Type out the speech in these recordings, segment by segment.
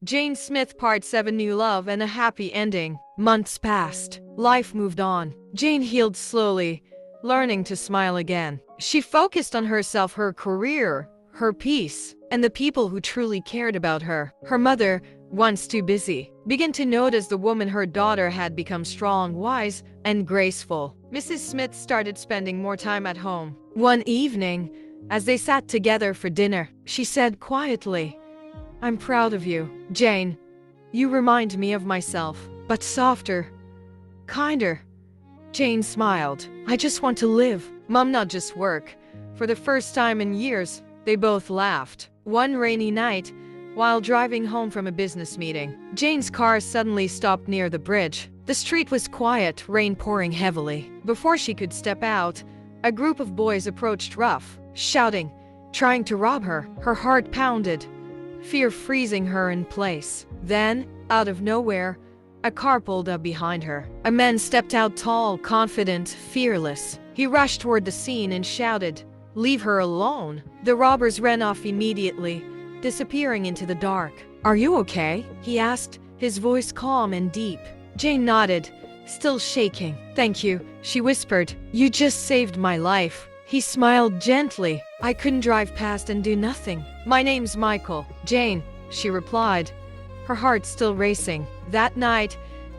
Jane Smith Part 7 New Love and a Happy Ending. Months passed. Life moved on. Jane healed slowly, learning to smile again. She focused on herself, her career, her peace, and the people who truly cared about her. Her mother, once too busy, began to notice the woman her daughter had become strong, wise, and graceful. Mrs. Smith started spending more time at home. One evening, as they sat together for dinner, she said quietly, "I'm proud of you, Jane. You remind me of myself, but softer, kinder." Jane smiled. "I just want to live, Mom, not just work." For the first time in years, they both laughed. One rainy night, while driving home from a business meeting, Jane's car suddenly stopped near the bridge. The street was quiet, rain pouring heavily. Before she could step out, a group of boys approached rough, shouting, trying to rob her. Her heart pounded, fear freezing her in place. Then, out of nowhere, a car pulled up behind her. A man stepped out, tall, confident, fearless. He rushed toward the scene and shouted, "Leave her alone." The robbers ran off immediately, disappearing into the dark. "Are you okay?" he asked, his voice calm and deep. Jane nodded, still shaking. "Thank you," she whispered. "You just saved my life." He smiled gently. "I couldn't drive past and do nothing. My name's Michael." "Jane," she replied, her heart still racing. That night,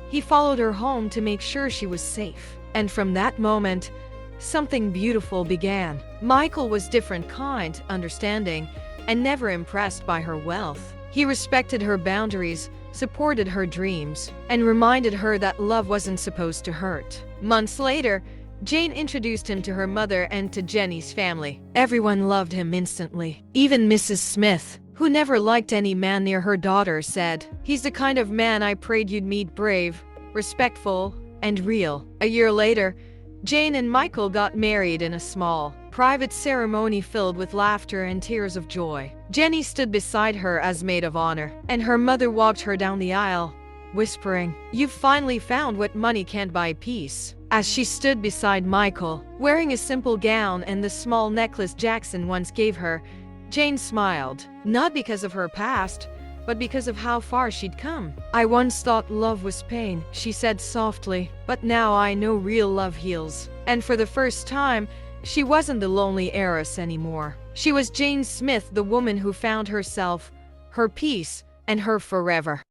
he followed her home to make sure she was safe. And from that moment, something beautiful began. Michael was different, kind, understanding, and never impressed by her wealth. He respected her boundaries, supported her dreams, and reminded her that love wasn't supposed to hurt. Months later, Jane introduced him to her mother and to Jenny's family. Everyone loved him instantly. Even Mrs. Smith, who never liked any man near her daughter, said, "He's the kind of man I prayed you'd meet, brave, respectful, and real." A year later, Jane and Michael got married in a small, private ceremony filled with laughter and tears of joy. Jenny stood beside her as maid of honor, and her mother walked her down the aisle, whispering, "You've finally found what money can't buy, peace." As she stood beside Michael, wearing a simple gown and the small necklace Jackson once gave her, Jane smiled, not because of her past, but because of how far she'd come. "I once thought love was pain," she said softly, "but now I know real love heals." And for the first time, she wasn't the lonely heiress anymore. She was Jane Smith, the woman who found herself, her peace, and her forever.